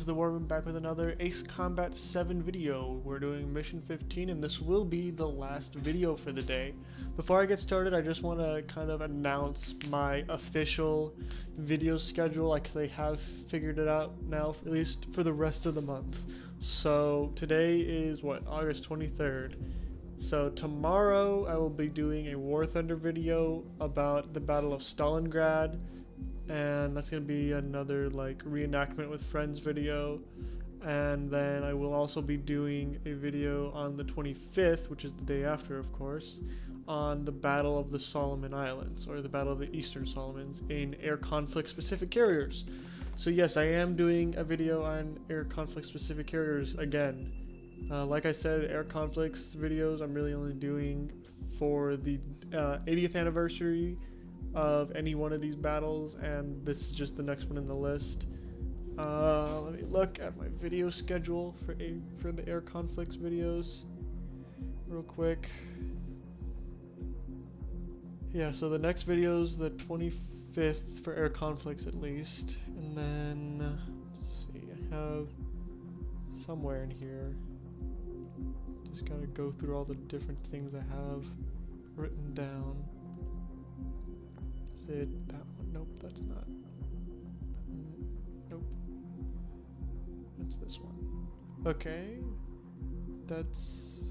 the Warman back with another Ace Combat 7 video. We're doing Mission 15 and this will be the last video for the day. Before I get started, I just want to kind of announce my official video schedule. I have figured it out now, at least for the rest of the month. So today is what, August 23rd. So tomorrow I will be doing a War Thunder video about the Battle of Stalingrad. And that's going to be another like reenactment with friends video. And then I will also be doing a video on the 25th, which is the day after, of course, on the Battle of the Solomon Islands, or the Battle of the Eastern Solomons, in air conflict specific carriers. So yes, I am doing a video on air conflict specific carriers again. Like I said, air conflicts videos I'm really only doing for the 80th anniversary of any one of these battles, and this is just the next one in the list. Let me look at my video schedule for the air conflicts videos real quick. Yeah, so the next video is the 25th for air conflicts at least, and then let's see, I have somewhere in here, just gotta go through all the different things I have written down. Is it that one? Nope, that's not. Nope. That's this one. Okay. That's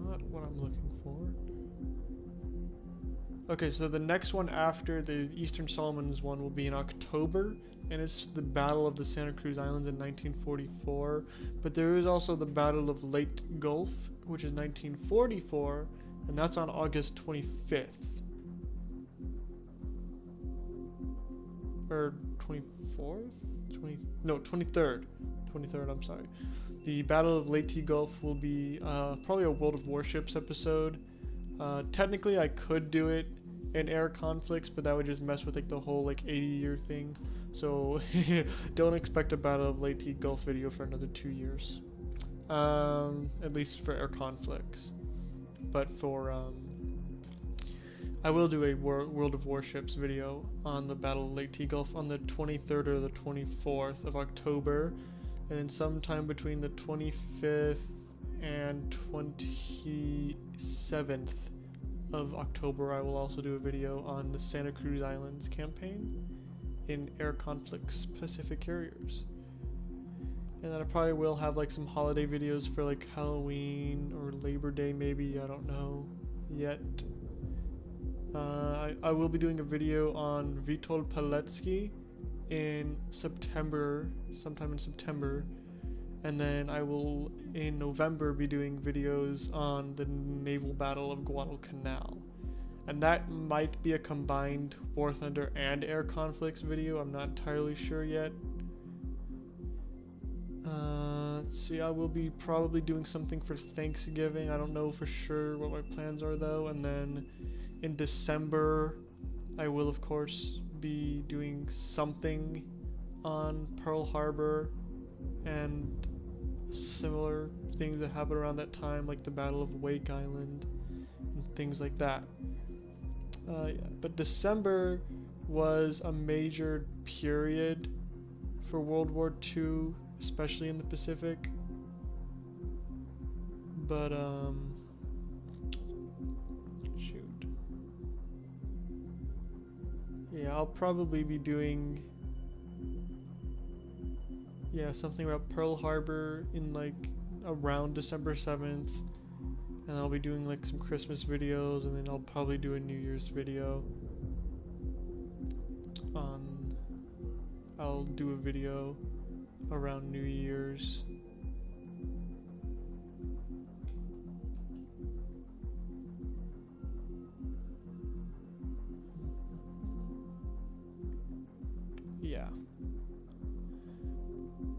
not what I'm looking for. Okay, so the next one after the Eastern Solomons one will be in October, and it's the Battle of the Santa Cruz Islands in 1944. But there is also the Battle of Leyte Gulf, which is 1944, and that's on August 25th. Or 24th? 23rd. 23rd, I'm sorry. The Battle of Leyte Gulf will be probably a World of Warships episode. Technically, I could do it in air conflicts, but that would just mess with like the whole like 80-year thing. So don't expect a Battle of Leyte Gulf video for another 2 years. At least for air conflicts. But for I will do a World of Warships video on the Battle of Leyte Gulf on the 23rd or the 24th of October, and then sometime between the 25th and 27th of October I will also do a video on the Santa Cruz Islands campaign in air conflict specific carriers. And then I probably will have like some holiday videos for like Halloween or Labor Day maybe, I don't know yet. I will be doing a video on Witold Pilecki in September, sometime in September, and then I will in November be doing videos on the naval battle of Guadalcanal, and that might be a combined War Thunder and air conflicts video. I'm not entirely sure yet. Let's see, I will be probably doing something for Thanksgiving. I don't know for sure what my plans are though, and then in December, I will of course be doing something on Pearl Harbor and similar things that happen around that time, like the Battle of Wake Island and things like that. Yeah. But December was a major period for World War II, especially in the Pacific. But yeah, I'll probably be doing something about Pearl Harbor in like around December 7th, and I'll be doing like some Christmas videos, and then I'll probably do a New Year's video on, I'll do a video around New Year's. Yeah.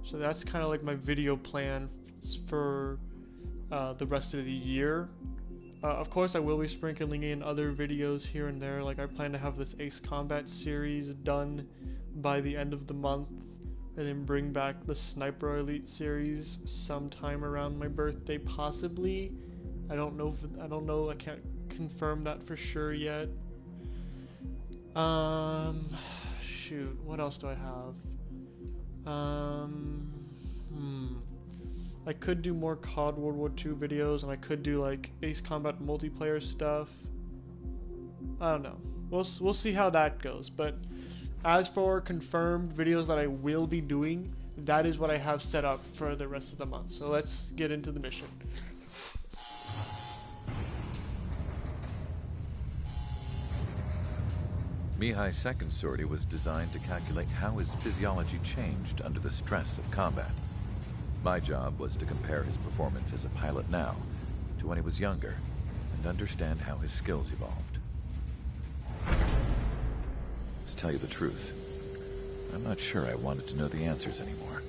So that's kind of like my video plan for the rest of the year. Of course, I will be sprinkling in other videos here and there. Like I plan to have this Ace Combat series done by the end of the month, and then bring back the Sniper Elite series sometime around my birthday, possibly. I don't know. I can't confirm that for sure yet. Shoot, what else do I have? I could do more COD World War II videos, and I could do like Ace Combat multiplayer stuff. I don't know. We'll see how that goes. But as for confirmed videos that I will be doing, that is what I have set up for the rest of the month. So let's get into the mission. Mihai's second sortie was designed to calculate how his physiology changed under the stress of combat. My job was to compare his performance as a pilot now to when he was younger and understand how his skills evolved. To tell you the truth, I'm not sure I wanted to know the answers anymore.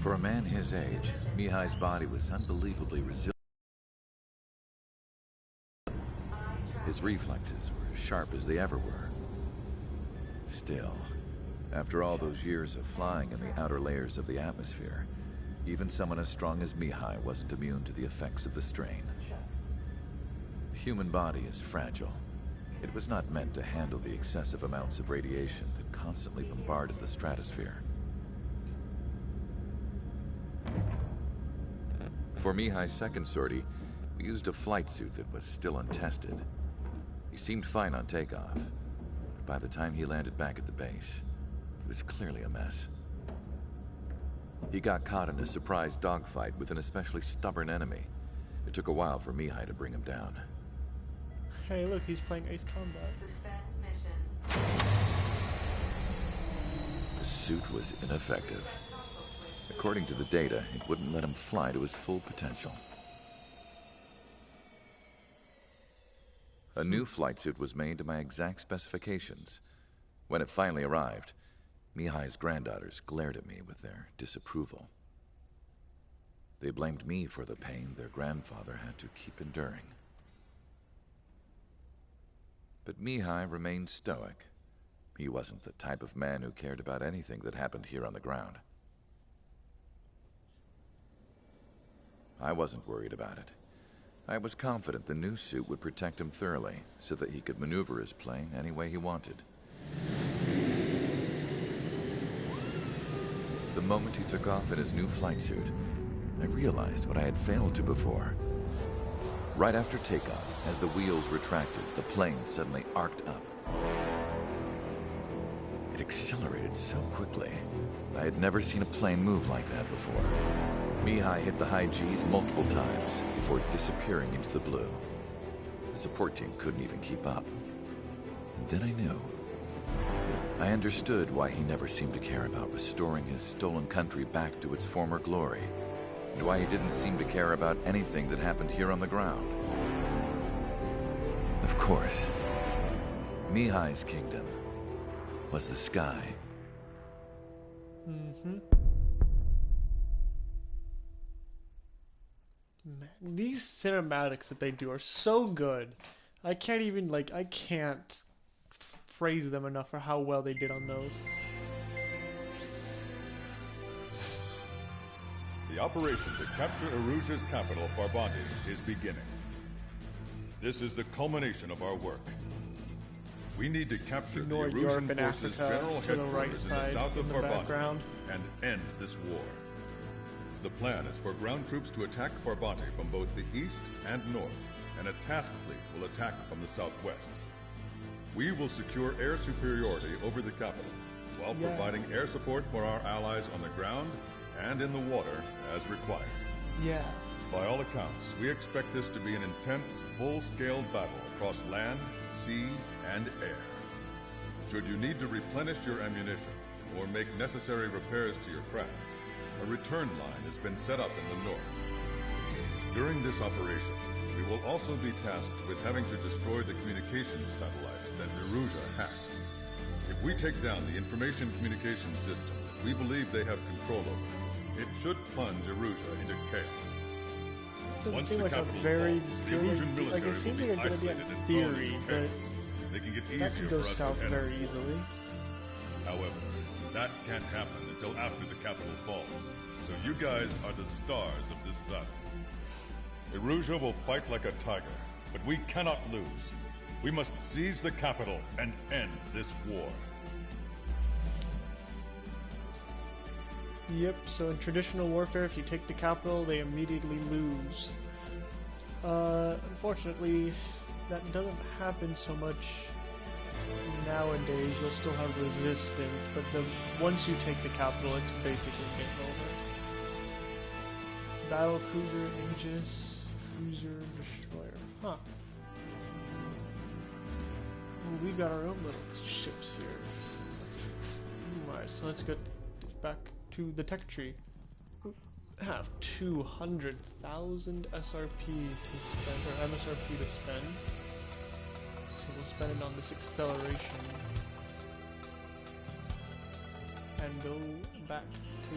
For a man his age, Mihai's body was unbelievably resilient. His reflexes were sharp as they ever were. Still, after all those years of flying in the outer layers of the atmosphere, even someone as strong as Mihai wasn't immune to the effects of the strain. The human body is fragile. It was not meant to handle the excessive amounts of radiation that constantly bombarded the stratosphere. For Mihai's second sortie, we used a flight suit that was still untested. He seemed fine on takeoff, but by the time he landed back at the base, it was clearly a mess. He got caught in a surprise dogfight with an especially stubborn enemy. It took a while for Mihai to bring him down. Hey, look, he's playing Ace Combat. The suit was ineffective. According to the data, it wouldn't let him fly to his full potential. A new flight suit was made to my exact specifications. When it finally arrived, Mihai's granddaughters glared at me with their disapproval. They blamed me for the pain their grandfather had to keep enduring. But Mihai remained stoic. He wasn't the type of man who cared about anything that happened here on the ground. I wasn't worried about it. I was confident the new suit would protect him thoroughly, so that he could maneuver his plane any way he wanted. The moment he took off in his new flight suit, I realized what I had failed to before. Right after takeoff, as the wheels retracted, the plane suddenly arced up. It accelerated so quickly. I had never seen a plane move like that before. Mihai hit the high G's multiple times before disappearing into the blue. The support team couldn't even keep up. And then I knew. I understood why he never seemed to care about restoring his stolen country back to its former glory, and why he didn't seem to care about anything that happened here on the ground. Of course, Mihai's kingdom was the sky. Mm-hmm. Man, these cinematics that they do are so good. I can't praise them enough for how well they did on those. The operation to capture Erusia's capital, Farbanti, is beginning. This is the culmination of our work. We need to capture the Ignore Erusian Europe and forces' Africa general to the right headquarters in the side south of in the Farbanti background. and end this war. The plan is for ground troops to attack Farbanti from both the east and north, and a task fleet will attack from the southwest. We will secure air superiority over the capital, while providing air support for our allies on the ground and in the water as required. Yeah. By all accounts, we expect this to be an intense, full-scale battle across land, sea, and air. Should you need to replenish your ammunition or make necessary repairs to your craft, a return line has been set up in the north. During this operation, we will also be tasked with having to destroy the communications satellites that Erusia hacked. If we take down the information communication system that we believe they have control over, it should plunge Erusia into chaos. Doesn't seem like a very good, like it seems like a good idea in theory, but they can get that could easier go for us south to very enter. easily. However, that can't happen until after the capital falls. So you guys are the stars of this battle. Erusia will fight like a tiger, but we cannot lose. We must seize the capital and end this war. Yep, so in traditional warfare, if you take the capital, they immediately lose. Unfortunately, that doesn't happen so much nowadays. You'll still have resistance, but once you take the capital, it's basically game over. Battle cruiser, Aegis, cruiser, destroyer. Huh. Well, we've got our own little ships here. Alright, so let's get back to the tech tree. We have 200,000 SRP to spend, or MSRP to spend. So we'll spend it on this acceleration. And go back to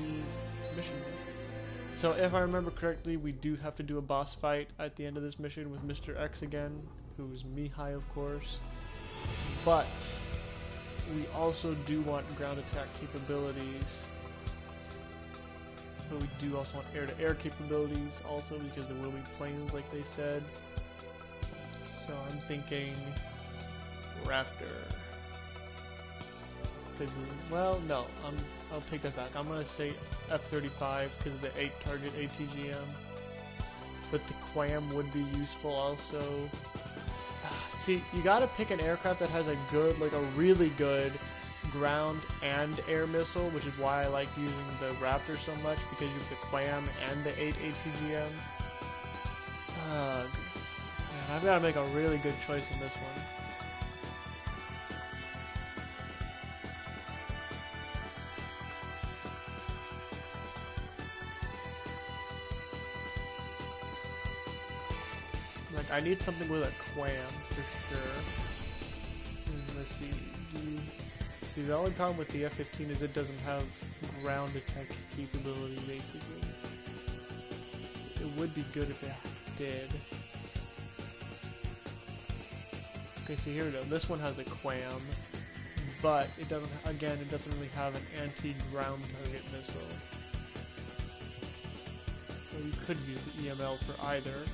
mission. So if I remember correctly, we do have to do a boss fight at the end of this mission with Mr. X again, who is Mihai, of course. But we also do want ground attack capabilities. But we do also want air-to-air capabilities also, because there will be planes like they said. So I'm thinking Raptor. Well, no, I'll take that back. I'm gonna say F-35 because of the 8-target ATGM. But the QAM would be useful also. See, you gotta pick an aircraft that has a good, like a really good ground and air missile, which is why I like using the Raptor so much, because you have the QAM and the 8 ATGM. Man, I've gotta make a really good choice in this one. Like, I need something with a QAM for sure. Let's see. See, the only problem with the F-15 is it doesn't have ground attack capability, basically. It would be good if it did. Okay, so here we go. This one has a QAM, but it doesn't. Again, it doesn't really have an anti-ground target missile. Well, you could use the EML for either,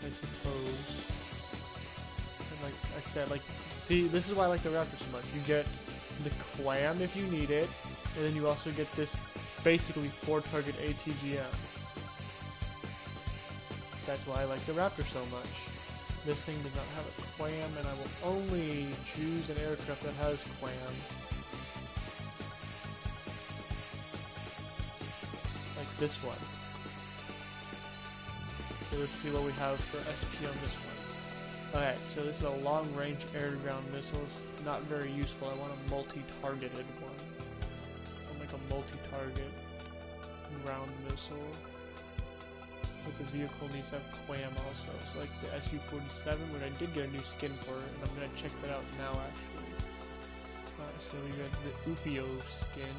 I suppose. And like I said, like, see, this is why I like the Raptor so much. You get the QAM if you need it, and then you also get this basically 4-target ATGM. That's why I like the Raptor so much. This thing does not have a QAM, and I will only choose an aircraft that has QAM. Like this one. So let's see what we have for SP on this one. Okay, so this is a long-range air-to-ground missile. It's not very useful. I want a multi-targeted one. I'll make a multi-target ground missile. But the vehicle needs to have QAM also. So like the Su-47, which I did get a new skin for, and I'm gonna check that out now actually. So we got the Upio skin.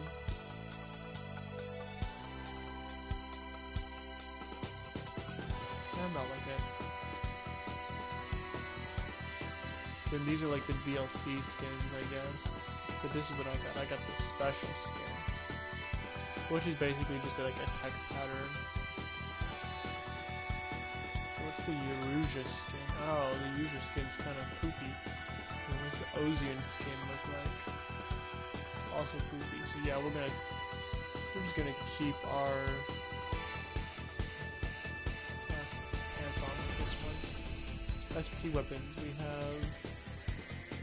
I'm not like it. Then these are like the DLC skins, I guess. But this is what I got. I got the special skin, which is basically just like a tech pattern. So what's the Erusia skin? Oh, the Erusia skin's kind of poopy. And what's the Ozian skin look like? Also poopy. So yeah, we're just gonna keep our pants on with this one. SP weapons.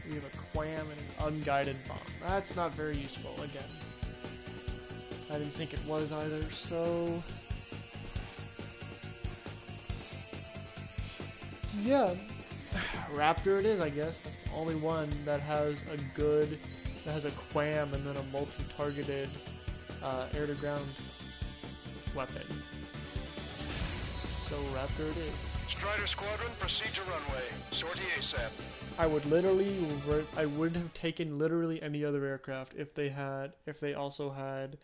We have a QAM and an unguided bomb. That's not very useful, again. I didn't think it was either, so... yeah, Raptor it is, I guess. That's the only one that has a QAM and then a multi-targeted air-to-ground weapon. So Raptor it is. Strider Squadron, proceed to runway. Sortie ASAP. I would have taken literally any other aircraft if they also had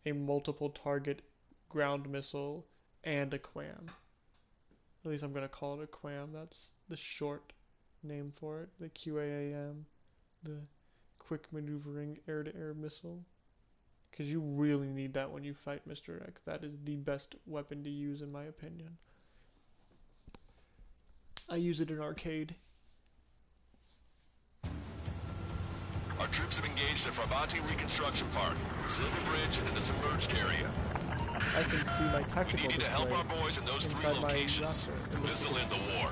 a multiple target ground missile and a QAM. At least I'm gonna call it a QAM. That's the short name for it. The QAAM, the quick maneuvering air-to-air missile. Because you really need that when you fight Mr. X. That is the best weapon to use in my opinion. I use it in arcade. Our troops have engaged the Farbanti Reconstruction Park, Silver Bridge, and the submerged area. I can see my We tactical need you to help display our boys in those 3 inside my locations. Raptor. This'll end the war.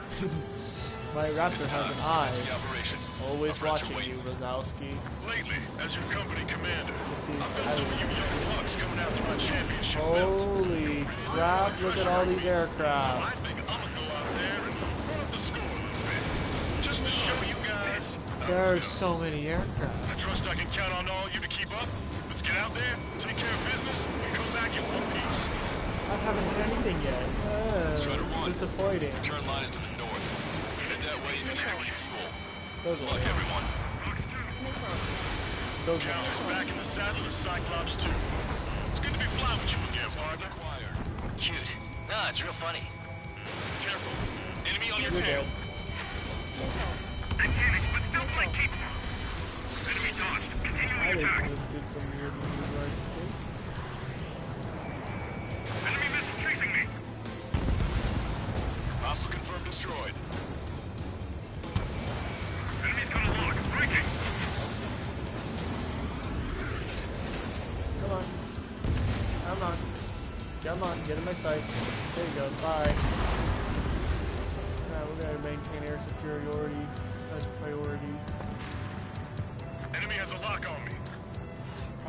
My Raptor It's has time. an eye. It's the operation. Always Our friends are watching you, waiting. Rosowski. Lately, as your company commander, Let's see. I've got some of you young bucks coming after my championship Oh. belt. Holy crap, look at all these So aircraft. I think I'm gonna go out there and run up the score a little bit. Just to show you guys how There are it's done. so many aircraft. I trust I can count on all you to keep up. Let's get out there, take care of business, and come back in one piece. I haven't done anything yet. try to run. Disappointing. The turn line is to the north. Head that way if you need to refuel. Those Good luck, are everyone. those Cal's are back in the saddle as Cyclops 2. It's good to be flying with you again, partner. Cute. No, it's real funny. Careful. Enemy on your You're tail. dead. But still quite capable. Enemy dodged. I Continuing just attack. did some weird maneuver, I think. Enemy missile chasing me. Hostile confirmed destroyed. Enemy's gonna lock. Breaking. Come on. Come on. Come on, get in my sights. There you go, bye. Now we're gonna maintain air superiority as priority. Enemy has a lock on me.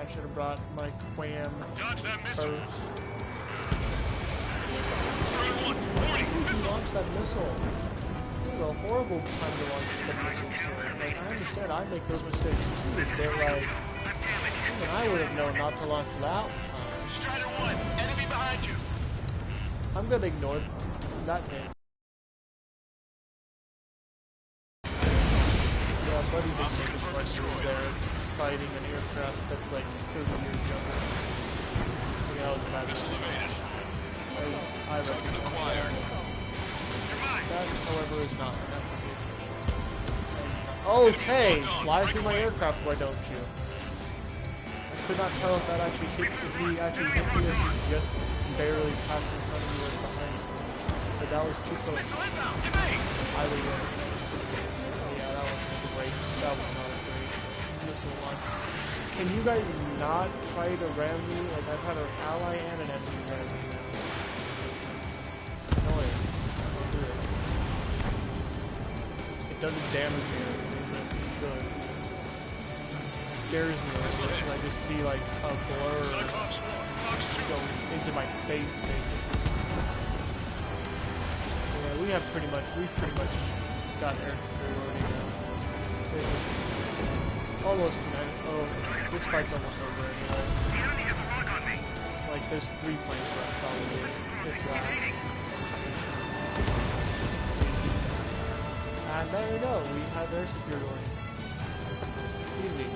I should have brought my Quam Dodge that missile. first. Strider 1. Warning. Who Missile. launched that missile? This is a horrible time to launch the missiles here. Like, I understand I make those mistakes too, but like, even I would have known not to launch that time. Strider 1. Enemy behind you. I'm gonna ignore that hit. Yeah, buddy did Hostile make a confirmed point destroyed. there, fighting an aircraft that's like 30 years younger. Yeah, that was a bad Missile mistake. evaded. I Target acquired. That, however, is not enough. Okay, fly through my aircraft, why don't you? I could not tell if that actually hit, if he actually hit me or if he just barely passed in front of me or behind me. But that was too close. Either way. Yeah, that wasn't great. That was not a great missile launch. Can you guys not try to ram me? Like, I've had an ally and an enemy ram me now. Annoying. Don't do it. It doesn't damage me or anything, but it's good. Scares me a little bit when I just see like a blur Cyclops 1. Fox 2. go into my face basically. Yeah, we've pretty much got air superiority now. This is almost tonight. Oh, this fight's almost over anyway. The enemy has a lock on me. Like there's 3 planes left probably. If that. And there we go, we have air superiority. Easy.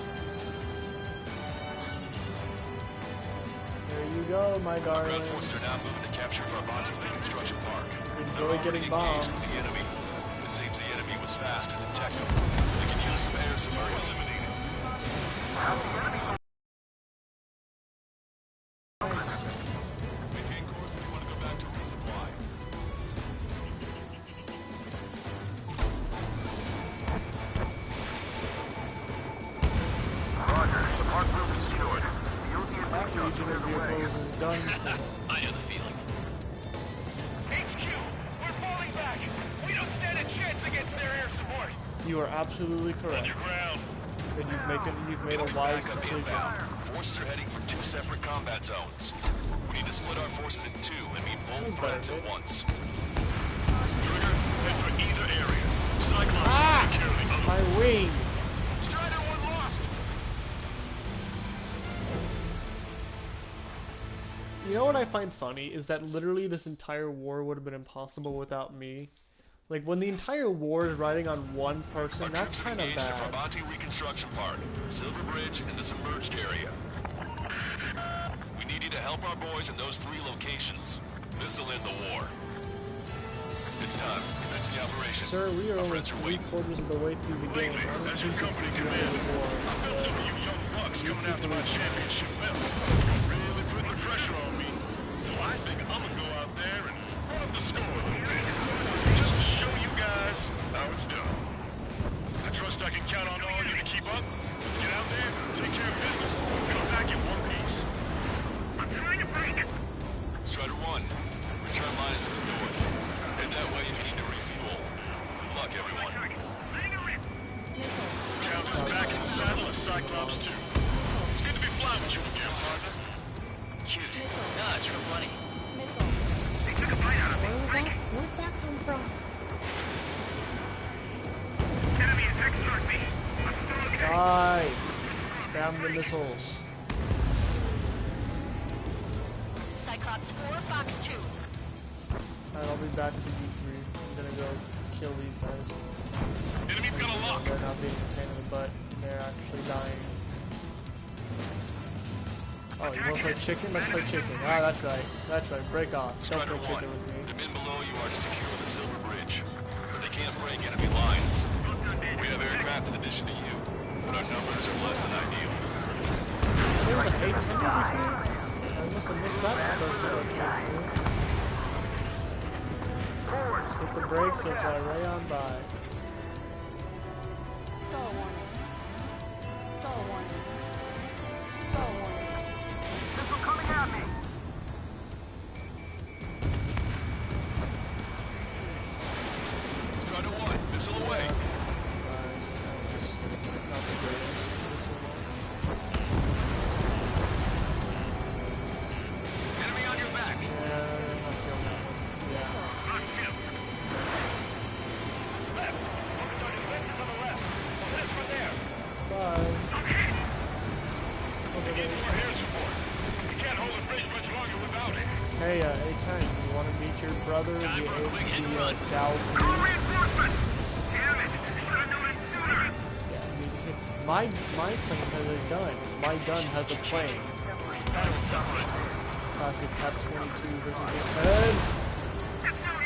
There you go, my Ground darling. forces are now moving to capture Farbanti Reconstruction Park. Enjoy They're already getting bombed. engaged with the enemy. It seems the enemy was fast to detect them. They can use some air support. Maintain course if you want to go back to resupply. Roger. The park room is secured. That region of vehicles is done for. I know the feeling. HQ, we're falling back. We don't stand a chance against their air support. You are absolutely correct. Underground. And you've made a wise Backup decision. inbound. Forces are heading for 2 separate combat zones. We need to split our forces in 2 and meet both threats at once. Trigger, head for either area. Cyclops Ah! securely owned. My wing! Strider 1 lost. You know what I find funny is that literally this entire war would have been impossible without me. Like when the entire war is riding on one person, Our that's troops have kind of engaged the bad. Farbanti Reconstruction Park, Silver Bridge, and the submerged area. We need you to help our boys in those 3 locations. This'll end the war. It's time. Commence the operation. Sir, we are Our only friends are waiting. 3/4 of the way through the game. Lately, I don't as think your this company is the end commander, of the war. I've got some of you young bucks coming after my championship belt. Really putting the pressure on me. So I think I'm gonna go out there and run up the score a little bit. Just to show you guys how it's done. I trust I can count on all you to keep up. Let's get out there, take care of business, come back in one piece. I'm trying to break it. Strider 1, return line is to the north. Head that way if you need to refuel. Good luck, everyone. Count is back in saddle as Cyclops 2. It's good to be flying with you again, partner. Cute. No, it's real funny. They took a bite out of me. Where'd that come from? Enemy attack start me. Die! Spam the missiles. Cyclops 4, Fox 2. Alright, I'll be back to you three. I'm gonna go kill these guys. Enemy's got a lock. They're not being a pain in the butt. They're actually dying. Oh, you wanna play chicken? Let's play chicken. Ah, that's right. That's right. Break off. Don't Strider play 1, chicken with me. the men below you are to secure the Silver Bridge. But they can't break enemy lines. We have aircraft in addition to you, but our numbers are less than ideal. There was an 810 before? I must have missed that. Just hit the brakes so fly right on by. Stall warning. Stall warning. Stall warning. Missile coming at me. Strider 1, missile away. Surprise. Just not the greatest. Enemy on your back. Yeah, I'm feeling that one. Yeah. Left. Focus on your lenses on the left. Well, that's from there. Bye. We need more air support. We can't hold the bridge much longer without it. Hey, A10, you want to meet your brother, the Time for a quick hit and run. Dow? Reinforcement! Damn it! Should have known it sooner! Yeah, I mean, my plane has a gun. My gun has a plane. Classic Cap 22 versus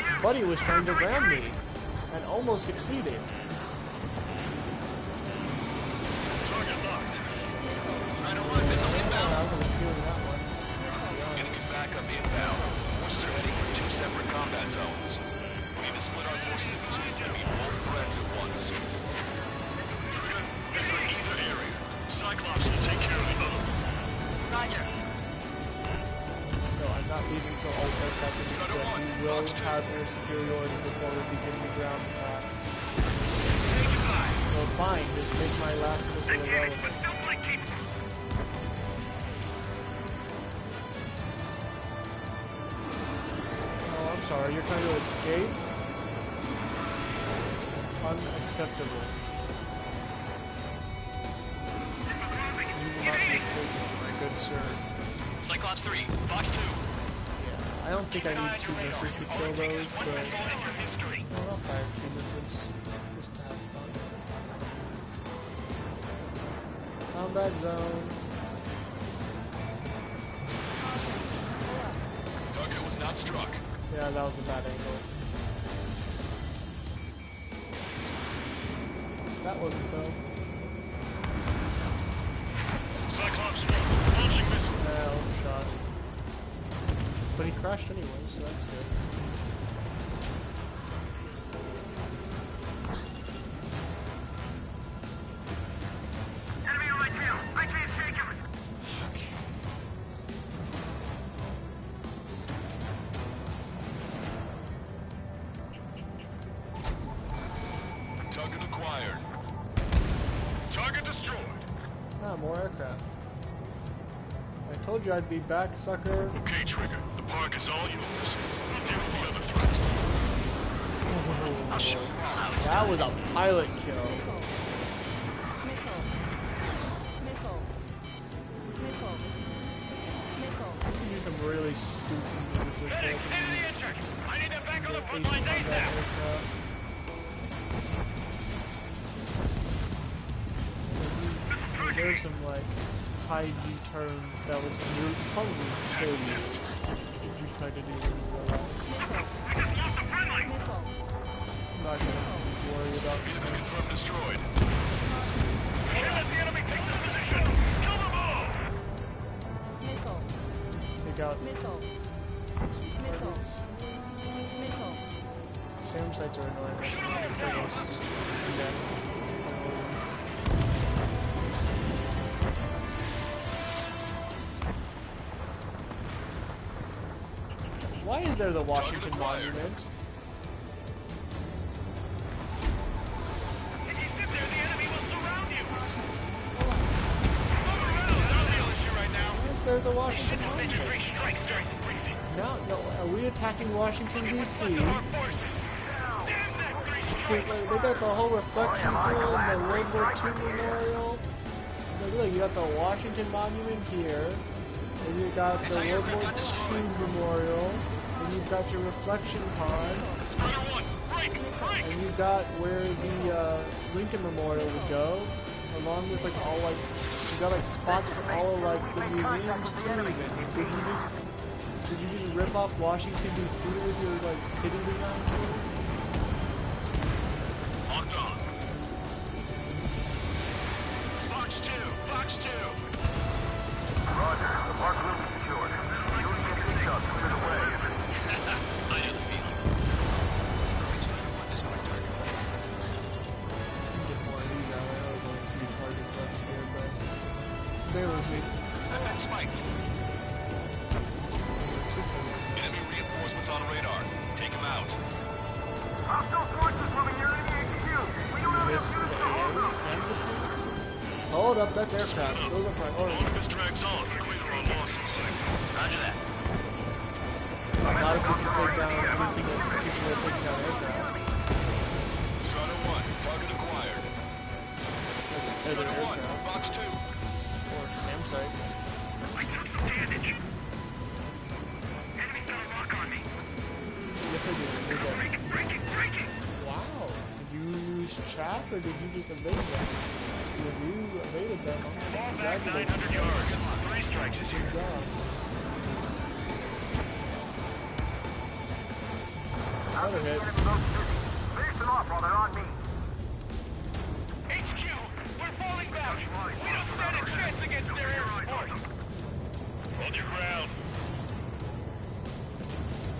and Buddy was trying to ram me and almost succeeded. Target locked. Strider 1, missile I inbound. wasn't feeling that one. Enemy backup inbound. Forces are heading for 2 separate combat zones. We need to split our forces into 2 and meet both threats at once. Trigger, head for either area. Cyclops will take care of the other. Roger. No, I'm not leaving until all aircraft is Strider equipped. one, We will Fox two. have air superiority before we begin the ground attack. Say goodbye. So fine, just make my last missile I get it, irrelevant. but still play keep. Oh, I'm sorry, you're trying to escape? Unacceptable. You will not be escaping, my good sir. Cyclops 3, Fox 2. Yeah, I don't think I need 2 missiles to kill those, but... Well, I'll fire 2 missiles, just to have fun. Combat zone. Target was not struck. Yeah, that was a bad angle. That wasn't though. Cyclops 1, launching missile. Shot. But he crashed anyway, so that's good. Enemy on my tail. I can't shake him. Target acquired. Target destroyed. Ah, more aircraft. I told you I'd be back, sucker. Okay, Trigger. The park is all yours. We'll deal with the other threats. I'll show you all how it's That done. was a pilot kill. Missile. Missile. Missile. Missile. You can do some really stupid moves with both of these. I need to back on the front Ace lines combat ASAP. aircraft. There's some like high G turns that would probably kill you if you tried to do it in real life. Missile. I'm not gonna worry about Enemy that. confirmed destroyed. Let the enemy take this position. Kill them all. Missile. Take out Missile. some Missile. targets. Missile. SAM sites are annoying. I should kill those next. Why is there the Washington Monument? If you sit there, the enemy will surround you. Overrunner's our real issue right now. Why is there the Washington Send your Monument? three strikes during the briefing. No, are we attacking Washington D.C.? Our forces. Damn that three They strikes. got the whole reflection pool and the World War II memorial. Look, you got the Washington Monument here, and you got the World War II memorial, and you've got your reflection pond, Strider 1, break, break. and you got where the Lincoln Memorial would go, along with like all like you got like spots for all of like the museums too. Even did you just rip off Washington D.C. with your like city design too? Locked on. Fox 2, Fox 2. Roger. The park room is secured. Shooting and pick up. Clear the way. I know the feeling. Get more of these out. I know there's only 3 targets left here, but bear with me. I've got Spike. Enemy reinforcements on radar. Take them out. Hostile forces moving near enemy HQ. We don't have Missed enough the units to hold them. and the tanks. Hold up, that's aircraft. Those are priority. All of this drags on. Clear on losses. Roger that. Not if we can take down anything that's capable of taking down aircraft. Strider 1, target acquired. Other Strider 1, aircraft. Fox 2. Or SAM sites. I took some damage. Enemy's got a lock on me. Yes, I did. You're dead. Breaking, breaking. Wow. Did you use trap or did you just evade them? If you evaded them, Fall back congratulations. 900 yards. 3 strikes is Good here. job. Another hit. Enemy boats busy. Finish them off while they're on me. HQ, we're falling back. We don't stand a chance against their air support. Hold your ground.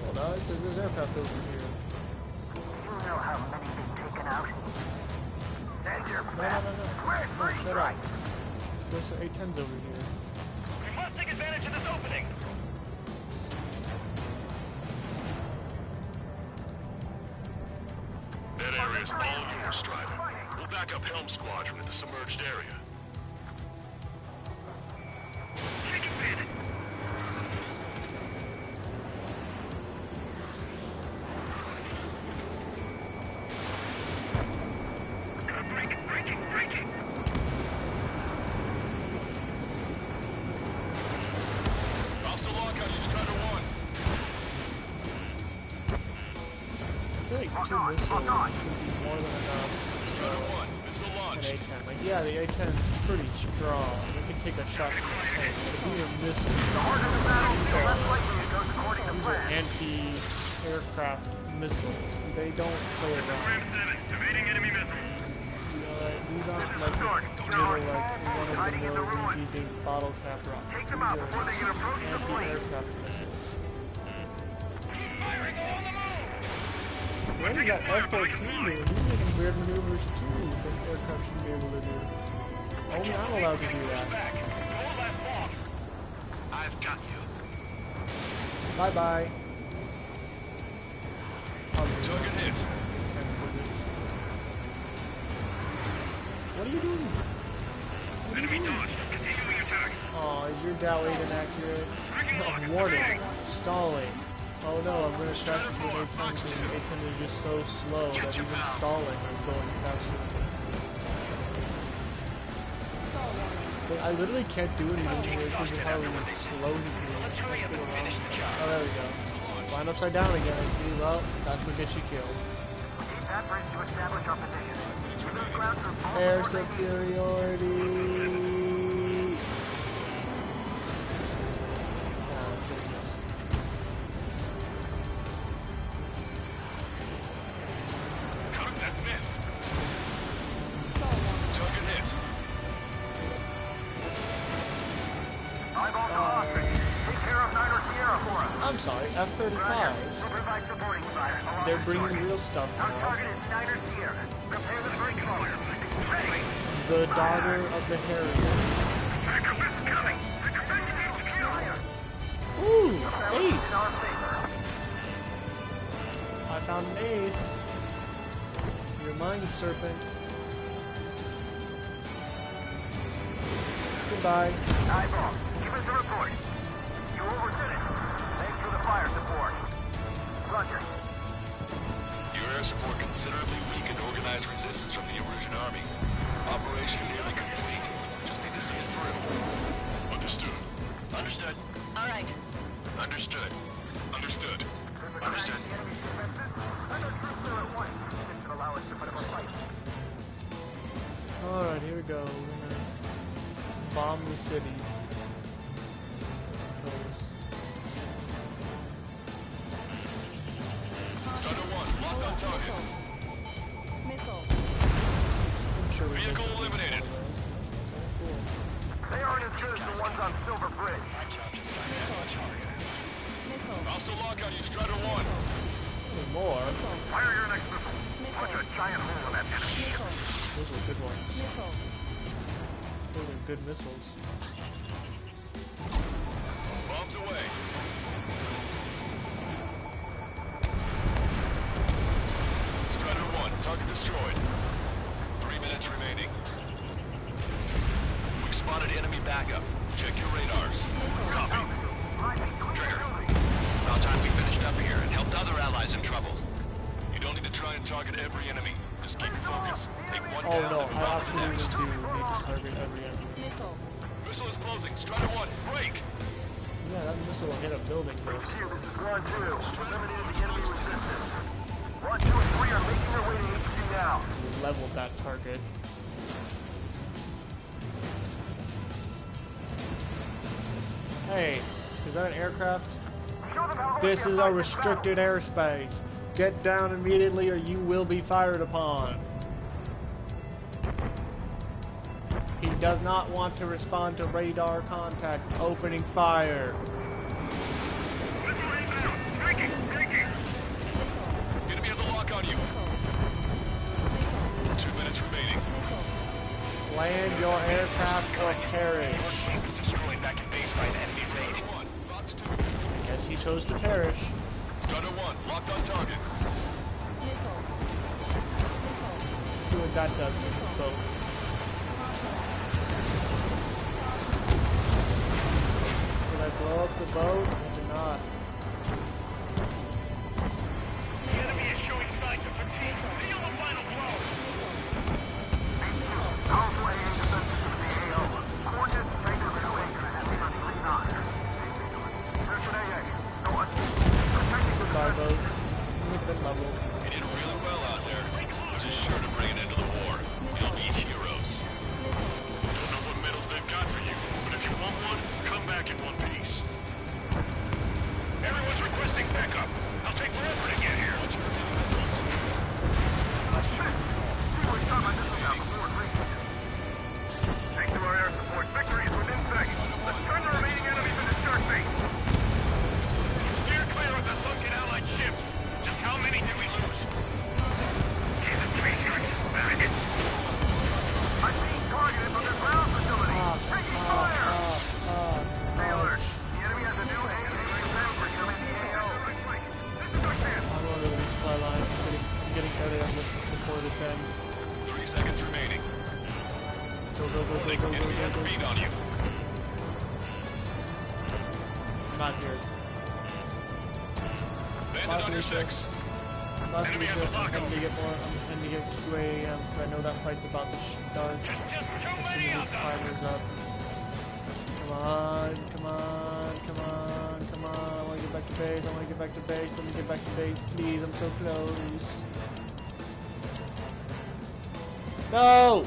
Well, now it says there's aircraft over here. You know how many they've taken out? Send your No, best. no, no, no. Square No, three shut up. strikes. There's some A-10s over here. We must take advantage of this opening. That area's all yours, Strider. We'll back up Helm Squadron in the submerged area. Take advantage. Breaking. Hostile lockout, you Strider 1. I feel like 2 missiles would be more than enough. Strider 1, missile An launched. A-10. Like, yeah, the A-10 is pretty strong. It can take a shot from the tank. But these are missiles. Harder the battle, the less likely it goes according to These are plan. anti-aircraft missiles. They don't play around. 7, evading enemy missiles. You know, like, these aren't like little like run-of-the-mill rinky-dink bottle cap rockets. Take These them out are before they can approach the plane. anti-aircraft missiles. Firing on the move. What is that F-14 doing? He's making weird maneuvers too that aircraft should be able to do. Only I'm allowed to do that. Back. Hold that long. I've got you. Bye-bye. Target hit. What are you doing? Enemy dodged. Continuing attack. Oh, is your Dow 8 inaccurate? Oh, warning. Stalling. Oh no, I'm gonna crash into an A-10 because the A-10 is just so slow that even stalling is going faster. But I literally can't do anything here because of how slow he's moving. Oh, there we go. Flying upside down again, I see. Well, that's what gets you killed. Keep that bridge to establish our position. Remove ground through all Air coordinates. superiority! Ah, just missed. Cock that miss. Target hit. Eyeball to Osprey. Take care of 9 or Sierra for us. I'm sorry, Roger. We'll F-35s. provide supporting fire. along They're with bringing strikers. real stuff Our now. target is 9 or Sierra. Prepare the brake collar. Ready. The daughter of the Harrier. Backup is coming. Fire. Ooh, That was in ace! our favor. Found an ace. Your mind, serpent. Goodbye. Eyeball, give us a report. You overdid it. Thanks for the fire support. Roger. Your air support considerably weakened organized resistance from the Erusian army. Operation nearly complete. Just need to see it through. Understood. Understood. All right. Understood. Understood. Understood. Alright, here we go. We're gonna bomb the city. I suppose. Strider 1, locked on target. Missile. I'm sure we Vehicle missed a few eliminated. of those. Cool. They aren't as good as the ones on Silver Bridge. Missile. Hostile lock on you, Strider 1. Any more? Fire your next missile. Punch a giant hole in that enemy. Missile. Those are good ones. Missile. Those are good missiles. Bombs away. Strider 1, target destroyed. 3 minutes remaining. We've spotted enemy backup. Check your radars. Copy. Trigger. It's about time we finished up here and helped other allies in trouble. You don't need to try and target every enemy. Just keep your focus. Take one Oh down no, and move I on to the absolutely next. do need to target every enemy. Missile. Missile is closing. Strider 1, break. Yeah, that missile will hit a building, Chris. Here, this is 1-2. Eliminated the enemy resistance. 1, 2, and 3 are making their way to HQ now. We leveled that target. Hey, is that an aircraft? Show them how This hard is you a fight this restricted airspace. Get down immediately or you will be fired upon. He does not want to respond to radar contact. Opening fire. Enemy has a lock on you. 2 minutes remaining. Land your aircraft or perish. Destroyed back in base by an enemy raid. Strider 1, Fox 2. Guess he chose to perish. Strider 1, locked on target. Missile. See what that does to the boat. Did I blow up the boat? I did not. The enemy is showing signs of fatigue. Deal the final blow. Powerful AA defenses in the AO. Coordinates Tanker 2A gonna have me on 3-9. Mission AA. No one. Protecting the Goodbye, boat. You've been leveled. You did really well out there, which is sure to bring an end to the war. You'll be heroes. Don't know what medals they've got for you, but if you want one, come back in one piece. Everyone's requesting backup. I'll take forever to get here. Watch your missiles. We were shot by missile down before it reached. Thanks to our air support, victory is within sight. Let's turn the remaining enemies into shark bait. Steer clear of the sunken Allied ships. Just how many did we lose? Jesus, I'm being targeted from their ground facility. Taking fire! Stay alert. The enemy has a new AA transport coming in the AO. This is our chance. I'm going to the supply line. I'm getting out of this before this ends. 3 seconds remaining. Go, go, go, go, Warning, go, go, enemy has a go, beat go. on you. I'm not here. Bandit on your 6. Last Enemy has week, a lock I'm on. going to get more. I'm going to get QAM because I know that fight's about to start Just as too soon many as of this them. timer's up. Come on, come on, come on, come on. I want to get back to base. I want to get back to base. Let me get back to base, please. I'm so close. No!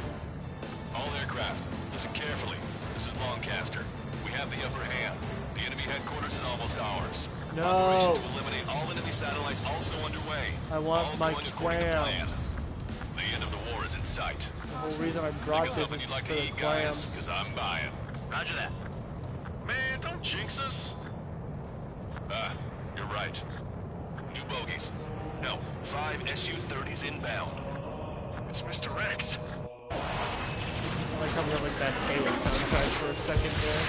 All aircraft, listen carefully. This is Lancaster. We have the upper hand. The enemy headquarters is almost ours. No. Operation to eliminate all enemy satellites also underway. I want all my going according to plan. clams. The end of the war is in sight. The whole reason I Think brought of this something is you'd like for to the eat, guys, clams. because I'm buying. Roger that. Man, don't jinx us. You're right. New bogies. No, 5 Su-30s inbound. It's Mr. Rex. I like how we have like that Halo soundtrack for a second there.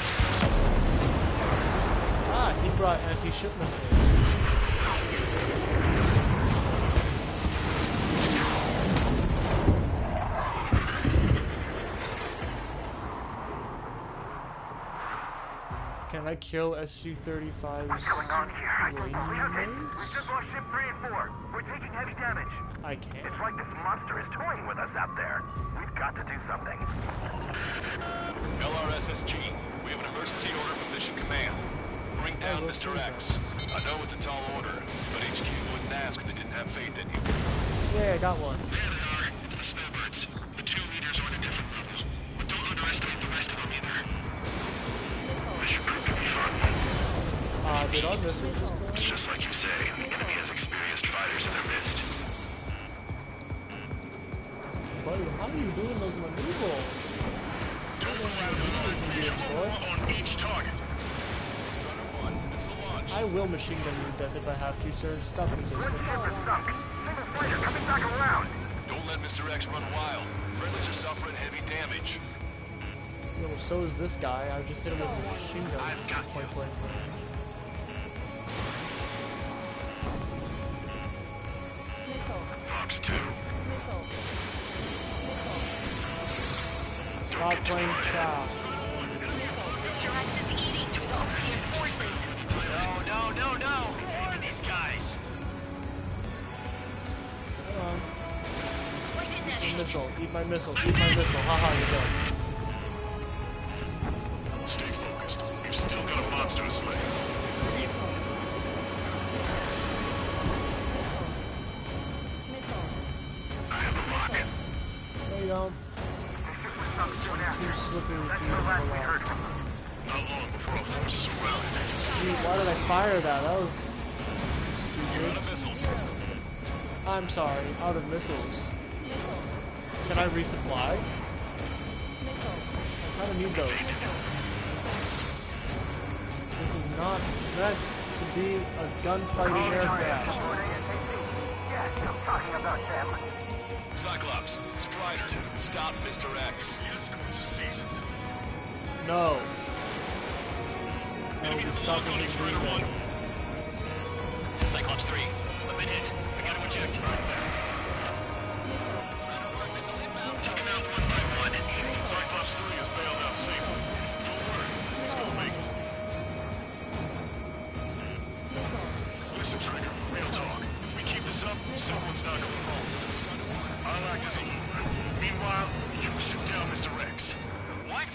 Ah, he brought anti-ship missiles. I kill SU-35's What's going on here? I don't believe it. Rainmates? We just lost ship 3 and 4. We're taking heavy damage. I can't. It's like this monster is toying with us out there. We've got to do something. LRSSG, we have an emergency order from Mission Command. Bring down Mr. X. I know it's a tall order, but HQ wouldn't ask if they didn't have faith in you. Yeah, I got one. There they are. It's the snowbirds. The 2 leaders are on a different level. But don't underestimate the rest of them either. This should prove to be fun. Did our missile just go? It's just like you say. The enemy has experienced fighters in their midst. Buddy, how are you doing those maneuvers? On each target. Strider 1, missile launched. I will machine gun you to death if I have to, sir. Stop with this. Ship is sunk. Single fighter coming back around. Don't let Mr. X run wild. Friendlies are suffering heavy damage. You know, so is this guy. I just hit him with machine guns. Point blank range. Missile. Fox 2. Missile. Stop playing chow. Mr. X is eating through the Osean forces. No. Who are these guys? Come on. Why didn't that Eat hit? missile. Eat my missile. Eat my missile. Haha, you're dead. Stay focused. We've still got a monster to slay. Missile. I have the lock. No, you don't. Sunk soon after. Too slippery That's to the last we pull heard off. from them. Not long before our forces are routed. Dude, why did I fire that? That was You're out stupid. of missiles. I'm sorry. Out of missiles. Can I resupply? I kind of need those. This is not meant to be a gunfighting aircraft. Yes, I'm talking about them. Cyclops, Strider, stop Mr. X. The escorts are seasoned. No. No, Enemy we have a stop lock on him you, from Strider doing 1. that. Cyclops 3. I've been hit. I gotta eject. Taken out one by one. Cyclops 3 is bailed out safely. Don't worry. Let's go make it. Listen, Trigger. Real talk. We keep this up, someone's not going home. I'll act as a leader. Meanwhile, you shoot down Mr. X. What?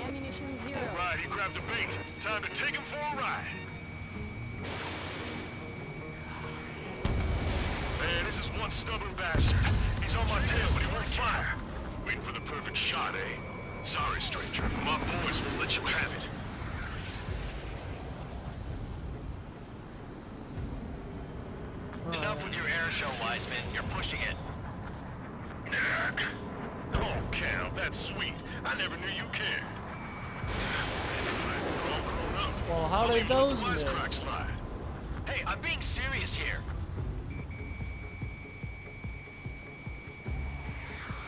Ammunition 0. Right, he grabbed the bait. Time to take him for a ride. Man, this is one stubborn bastard. He's on my tail, but he won't fire. Waiting for the perfect shot, eh? Sorry, stranger. My boys will let you have it. Enough with your air show, Wiseman. You're pushing it. Nah. Oh, Cal, that's sweet. I never knew you cared. Grown up. Well, how I'll did even let those the miss? wisecrack slide. Hey, I'm being serious here.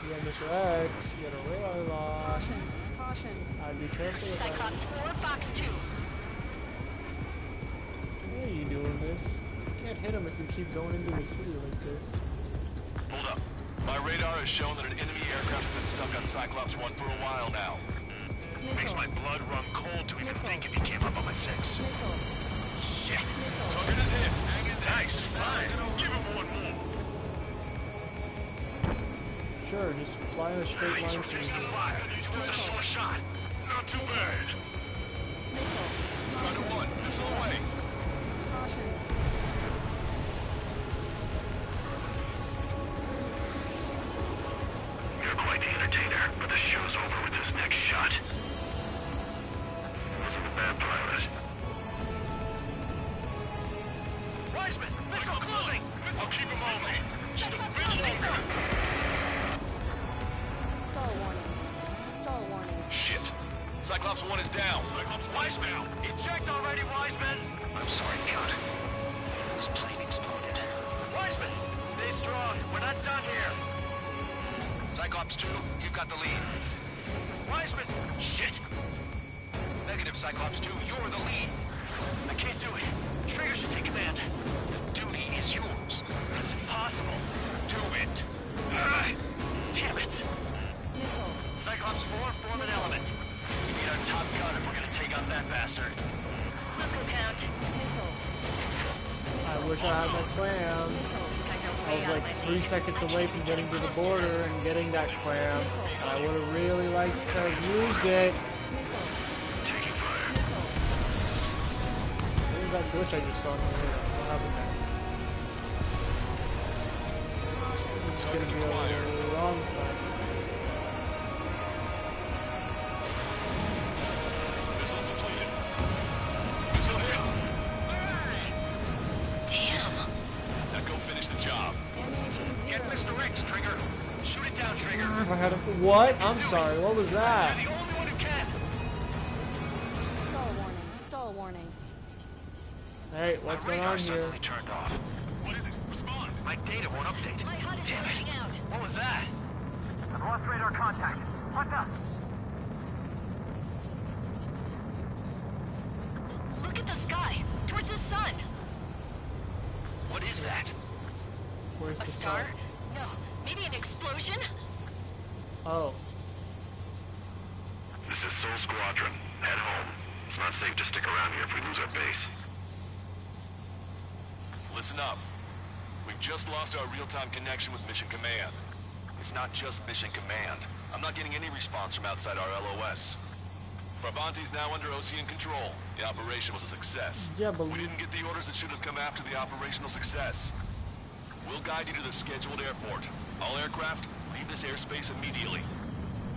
Yeah, Mr. X, you gotta realize a lot. Caution. I'd be careful with that. Cyclops 4, Fox 2. Why are you doing this? You can't hit him if you keep going into the city like this. Hold up. My radar has shown that an enemy aircraft has been stuck on Cyclops 1 for a while now. Makes my blood run cold to even think if he came up on my 6. Shit. Target is hit. Nice. Fine. Give him one more. Sure, just fly in a straight He's line refusing to through. fire. It's a short shot. Not too bad. Strider 1, missile away. Caution. You're quite the entertainer, but the show's over with this next shot. Wasn't a bad pilot. Wiseman, missile closing. I'll keep him on me. Just a bit longer. Stall warning. Stall warning. Shit. Cyclops 1 is down. Cyclops Wiseman. Eject already, Wiseman. I'm sorry, Count. This plane exploded. Wiseman, stay strong. We're not done here. Cyclops 2, you've got the lead. Wiseman, shit. Negative, Cyclops 2, you're the lead. I can't do it. Trigger should take command. The duty is yours. It's impossible. Do it. Damn it. Missile. Cyclops 4, form an element. We need our top gun if we're gonna take out that bastard. Local count. I wish I had that clam. These guys are I way was out of like my 3 league. seconds I away can't from be getting to the close to border them. and getting that clam. And I would have really liked to have used it. Taking fire. What was that glitch I just saw in the mirror? What happened there? This is gonna be a long fight. Missiles depleted. Missile hit. Damn. Now go finish the job. Get Mr. X, Trigger. Shoot it down, Trigger. If I had a what? I'm sorry. What was that? You're the only one who can. Stall warning. Stall warning. Hey, what's My going radar on here? suddenly turned off. What is it? Respond. My data won't update. My HUD is Damn it. pushing out. What was that? I've lost radar contact. What's up? Look at the sky. Towards the sun. What is that? Where's A the star? sun? No. Maybe an explosion? Oh. This is Soul Squadron. Head home. It's not safe to stick around here if we lose our base. Listen up. We've just lost our real-time connection with Mission Command. It's not just Mission Command. I'm not getting any response from outside our LOS. Bravanti's now under OCN control. The operation was a success. Yeah, but We didn't get the orders that should have come after the operational success. We'll guide you to the scheduled airport. All aircraft, leave this airspace immediately.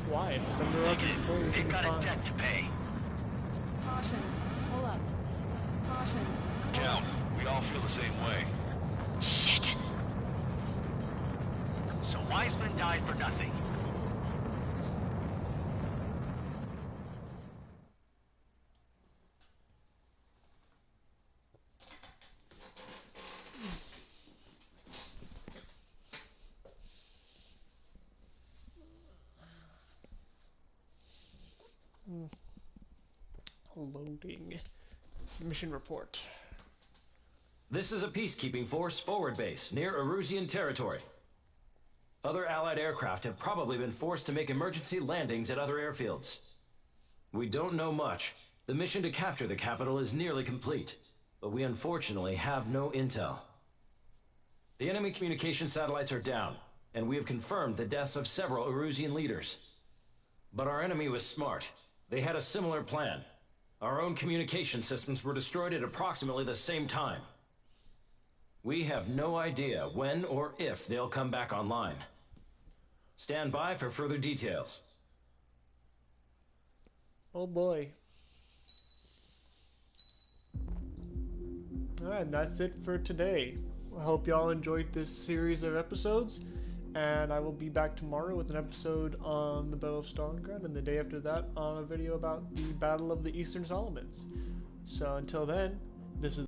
why? It's under our control. We They've should be got a fine. debt to pay. Caution. Pull up. Caution. Count, we all feel the same way. Shit. So Wiseman died for nothing. Loading. Mission report. This is a peacekeeping force forward base near Erusian territory. Other Allied aircraft have probably been forced to make emergency landings at other airfields. We don't know much. The mission to capture the capital is nearly complete, but we unfortunately have no intel. The enemy communication satellites are down, and we have confirmed the deaths of several Erusian leaders. But our enemy was smart. They had a similar plan. Our own communication systems were destroyed at approximately the same time. We have no idea when or if they'll come back online. Stand by for further details. Oh boy. Alright, that's it for today. I hope y'all enjoyed this series of episodes, and I will be back tomorrow with an episode on the Battle of Stalingrad, and the day after that on a video about the Battle of the Eastern Solomons. So until then, this is